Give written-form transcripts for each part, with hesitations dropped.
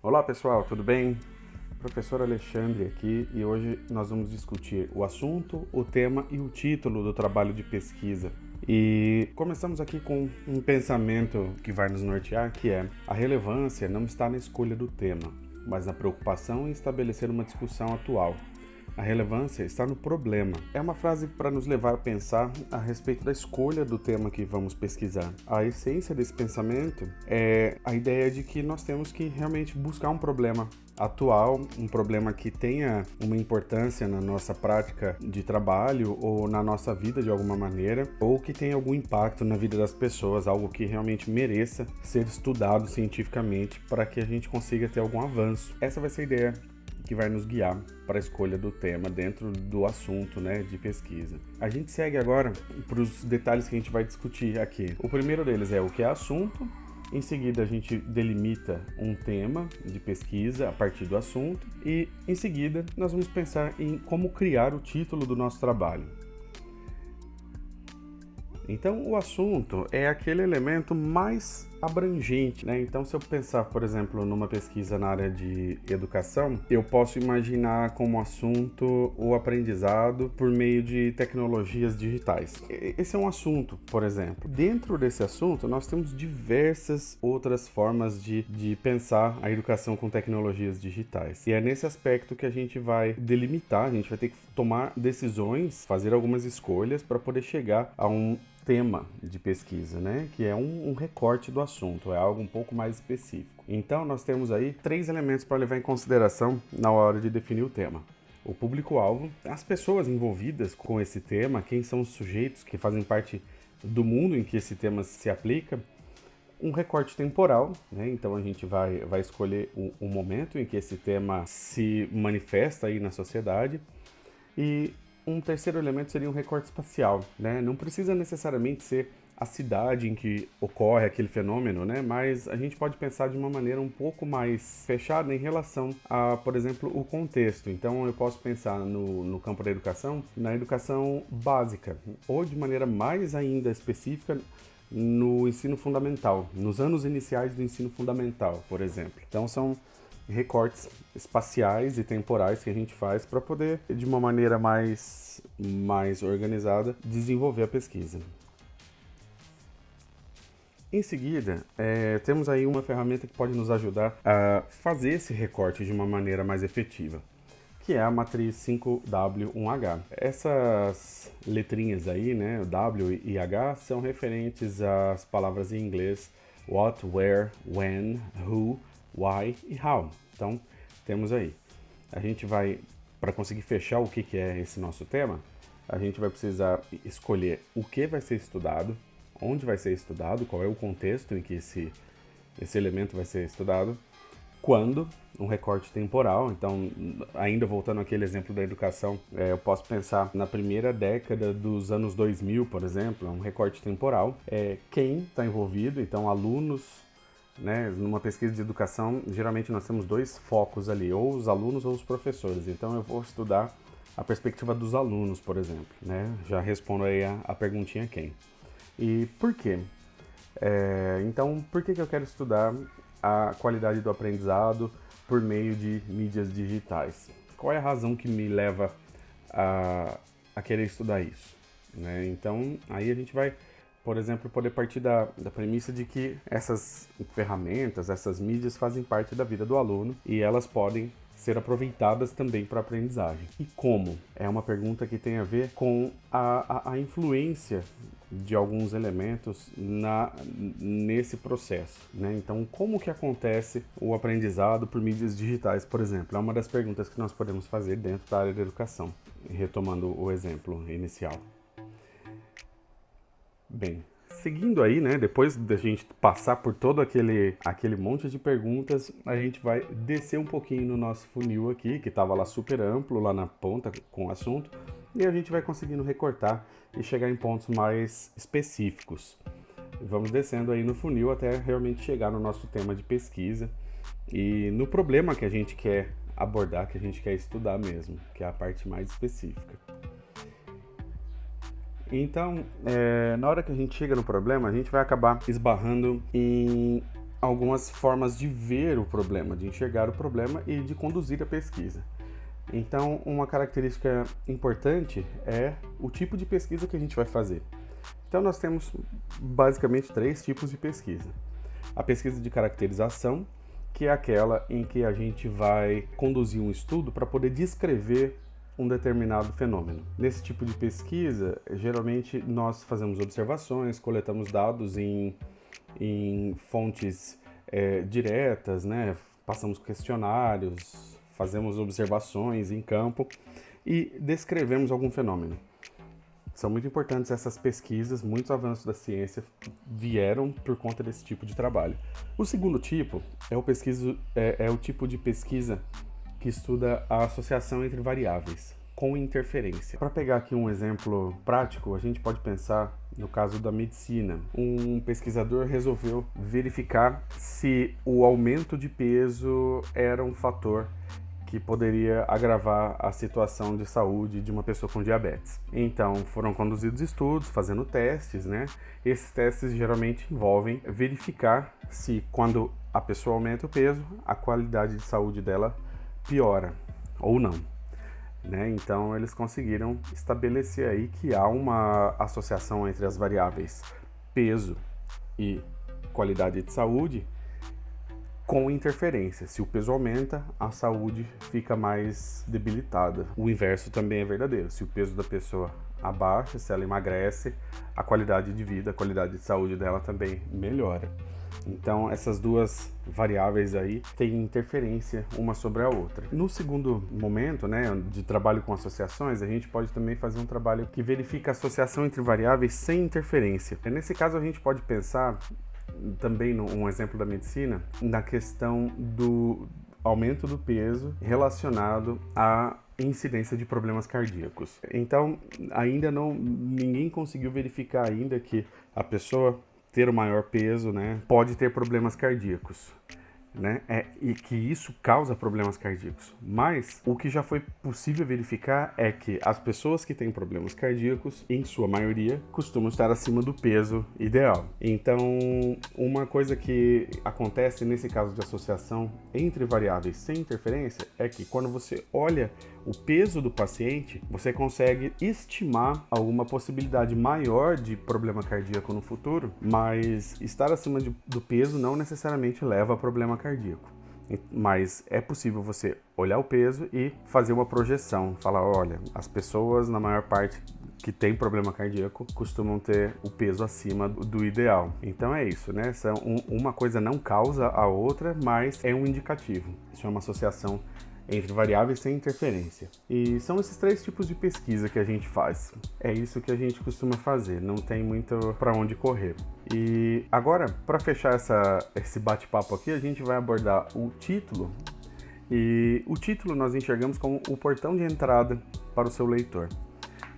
Olá pessoal, tudo bem? Professor Alexandre aqui e hoje nós vamos discutir o assunto, o tema e o título do trabalho de pesquisa. E começamos aqui com um pensamento que vai nos nortear, que é: a relevância não está na escolha do tema, mas na preocupação em estabelecer uma discussão atual. A relevância está no problema. É uma frase para nos levar a pensar a respeito da escolha do tema que vamos pesquisar. A essência desse pensamento é a ideia de que nós temos que realmente buscar um problema atual, um problema que tenha uma importância na nossa prática de trabalho ou na nossa vida de alguma maneira, ou que tenha algum impacto na vida das pessoas, algo que realmente mereça ser estudado cientificamente para que a gente consiga ter algum avanço. Essa vai ser a ideia que vai nos guiar para a escolha do tema dentro do assunto, de pesquisa. A gente segue agora para os detalhes que a gente vai discutir aqui. O primeiro deles é o que é assunto. Em seguida, a gente delimita um tema de pesquisa a partir do assunto e, em seguida, nós vamos pensar em como criar o título do nosso trabalho. Então, o assunto é aquele elemento mais abrangente, Então, se eu pensar, por exemplo, numa pesquisa na área de educação, eu posso imaginar como assunto o aprendizado por meio de tecnologias digitais. Esse é um assunto, por exemplo. Dentro desse assunto, nós temos diversas outras formas de pensar a educação com tecnologias digitais. E é nesse aspecto que a gente vai delimitar, a gente vai ter que tomar decisões, fazer algumas escolhas para poder chegar a um tema de pesquisa, que é um recorte do assunto, é algo um pouco mais específico. Então, nós temos aí 3 elementos para levar em consideração na hora de definir o tema. O público-alvo, as pessoas envolvidas com esse tema, quem são os sujeitos que fazem parte do mundo em que esse tema se aplica, um recorte temporal, Então a gente vai escolher o momento em que esse tema se manifesta aí na sociedade. E um terceiro elemento seria um recorte espacial, Não precisa necessariamente ser a cidade em que ocorre aquele fenômeno, Mas a gente pode pensar de uma maneira um pouco mais fechada em relação a, por exemplo, o contexto. Então eu posso pensar no campo da educação, na educação básica, ou de maneira mais ainda específica, no ensino fundamental, nos anos iniciais do ensino fundamental, por exemplo. Então são recortes espaciais e temporais que a gente faz para poder, de uma maneira mais organizada, desenvolver a pesquisa. Em seguida, temos aí uma ferramenta que pode nos ajudar a fazer esse recorte de uma maneira mais efetiva, que é a matriz 5W1H. Essas letrinhas aí, o W e H, são referentes às palavras em inglês what, where, when, who, why e how. Então, temos aí. A gente vai, para conseguir fechar o que é esse nosso tema, a gente vai precisar escolher o que vai ser estudado, onde vai ser estudado, qual é o contexto em que esse elemento vai ser estudado, quando, um recorte temporal. Então, ainda voltando àquele exemplo da educação, eu posso pensar na primeira década dos anos 2000, por exemplo, um recorte temporal. Quem está envolvido, então alunos, numa pesquisa de educação, geralmente nós temos 2 focos ali, ou os alunos ou os professores. Então eu vou estudar a perspectiva dos alunos, por exemplo, Já respondo aí a perguntinha quem. E por quê? Então, por que eu quero estudar a qualidade do aprendizado por meio de mídias digitais? Qual é a razão que me leva a querer estudar isso? Então, aí a gente vai, por exemplo, poder partir da premissa de que essas ferramentas, essas mídias fazem parte da vida do aluno e elas podem ser aproveitadas também para a aprendizagem. E como? É uma pergunta que tem a ver com a influência de alguns elementos nesse processo, Então, como que acontece o aprendizado por mídias digitais, por exemplo? É uma das perguntas que nós podemos fazer dentro da área da educação, retomando o exemplo inicial. Bem, seguindo aí, depois da gente passar por todo aquele monte de perguntas, a gente vai descer um pouquinho no nosso funil aqui, que estava lá super amplo, lá na ponta com o assunto, e a gente vai conseguindo recortar e chegar em pontos mais específicos. Vamos descendo aí no funil até realmente chegar no nosso tema de pesquisa e no problema que a gente quer abordar, que a gente quer estudar mesmo, que é a parte mais específica. Então, na hora que a gente chega no problema, a gente vai acabar esbarrando em algumas formas de ver o problema, de enxergar o problema e de conduzir a pesquisa. Então, uma característica importante é o tipo de pesquisa que a gente vai fazer. Então, nós temos basicamente 3 tipos de pesquisa. A pesquisa de caracterização, que é aquela em que a gente vai conduzir um estudo para poder descrever um determinado fenômeno. Nesse tipo de pesquisa, geralmente nós fazemos observações, coletamos dados em fontes diretas, né? Passamos questionários, fazemos observações em campo e descrevemos algum fenômeno. São muito importantes essas pesquisas, muitos avanços da ciência vieram por conta desse tipo de trabalho. O segundo tipo é o tipo de pesquisa que estuda a associação entre variáveis, com interferência. Para pegar aqui um exemplo prático, a gente pode pensar no caso da medicina. Um pesquisador resolveu verificar se o aumento de peso era um fator que poderia agravar a situação de saúde de uma pessoa com diabetes. Então, foram conduzidos estudos, fazendo testes, né? Esses testes geralmente envolvem verificar se, quando a pessoa aumenta o peso, a qualidade de saúde dela piora ou não, né? Então, eles conseguiram estabelecer aí que há uma associação entre as variáveis peso e qualidade de saúde, com interferência. Se o peso aumenta, a saúde fica mais debilitada. O inverso também é verdadeiro. Se o peso da pessoa abaixa, se ela emagrece, a qualidade de vida, a qualidade de saúde dela também melhora. Então, essas duas variáveis aí têm interferência uma sobre a outra. No segundo momento, né, de trabalho com associações, a gente pode também fazer um trabalho que verifica a associação entre variáveis sem interferência. Nesse caso, a gente pode pensar também um exemplo da medicina, na questão do aumento do peso relacionado à incidência de problemas cardíacos. Então, ninguém conseguiu verificar ainda que a pessoa ter o maior peso, né, pode ter problemas cardíacos, né, e que isso causa problemas cardíacos. Mas o que já foi possível verificar é que as pessoas que têm problemas cardíacos, em sua maioria, costumam estar acima do peso ideal. Então, uma coisa que acontece nesse caso de associação entre variáveis sem interferência é que, quando você olha o peso do paciente, você consegue estimar alguma possibilidade maior de problema cardíaco no futuro, mas estar acima do peso não necessariamente leva a problema cardíaco. Mas é possível você olhar o peso e fazer uma projeção, falar, olha, as pessoas, na maior parte que tem problema cardíaco, costumam ter o peso acima do ideal. Então é isso, né? Uma coisa não causa a outra, mas é um indicativo. Isso é uma associação entre variáveis sem interferência. E são esses 3 tipos de pesquisa que a gente faz. É isso que a gente costuma fazer, não tem muito para onde correr. E agora, para fechar esse bate-papo aqui, a gente vai abordar o título. E o título nós enxergamos como o portão de entrada para o seu leitor.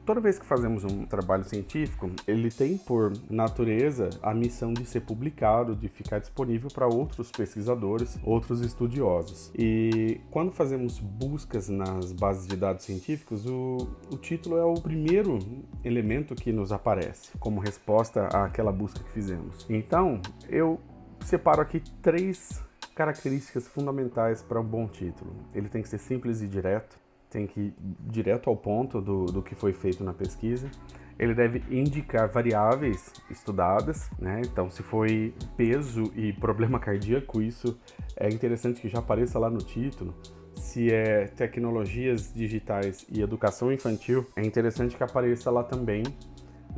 Toda vez que fazemos um trabalho científico, ele tem por natureza a missão de ser publicado, de ficar disponível para outros pesquisadores, outros estudiosos. E quando fazemos buscas nas bases de dados científicos, o título é o primeiro elemento que nos aparece como resposta àquela busca que fizemos. Então, eu separo aqui 3 características fundamentais para um bom título. Ele tem que ser simples e direto. Tem que ir direto ao ponto do que foi feito na pesquisa. Ele deve indicar variáveis estudadas, né? Então, se foi peso e problema cardíaco, isso é interessante que já apareça lá no título. Se é tecnologias digitais e educação infantil, é interessante que apareça lá também,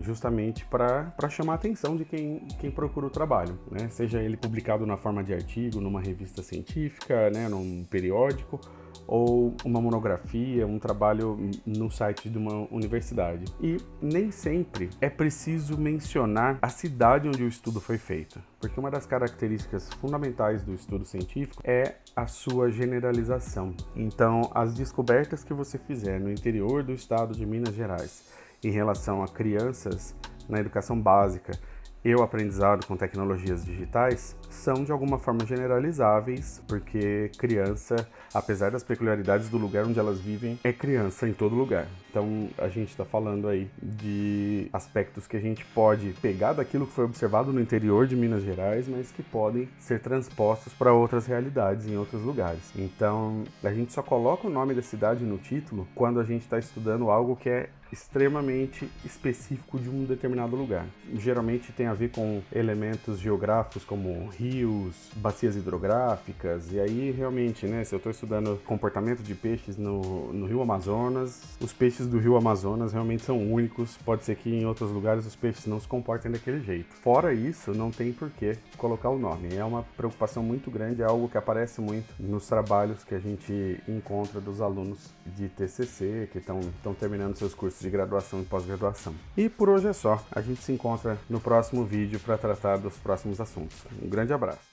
justamente para chamar a atenção de quem procura o trabalho, né? Seja ele publicado na forma de artigo, numa revista científica, né? Num periódico, ou uma monografia, um trabalho no site de uma universidade. E nem sempre é preciso mencionar a cidade onde o estudo foi feito, porque uma das características fundamentais do estudo científico é a sua generalização. Então, as descobertas que você fizer no interior do estado de Minas Gerais em relação a crianças na educação básica e o aprendizado com tecnologias digitais são de alguma forma generalizáveis, porque criança, apesar das peculiaridades do lugar onde elas vivem, é criança em todo lugar. Então a gente está falando aí de aspectos que a gente pode pegar daquilo que foi observado no interior de Minas Gerais, mas que podem ser transpostos para outras realidades em outros lugares. Então a gente só coloca o nome da cidade no título quando a gente está estudando algo que é extremamente específico de um determinado lugar. Geralmente tem a ver com elementos geográficos como rios, bacias hidrográficas, e aí realmente, né, se eu estou estudando comportamento de peixes no Rio Amazonas, os peixes do Rio Amazonas realmente são únicos, pode ser que em outros lugares os peixes não se comportem daquele jeito. Fora isso, não tem por que colocar o nome, é uma preocupação muito grande, é algo que aparece muito nos trabalhos que a gente encontra dos alunos de TCC, que estão terminando seus cursos de graduação e pós-graduação. E por hoje é só. A gente se encontra no próximo vídeo para tratar dos próximos assuntos. Um grande abraço.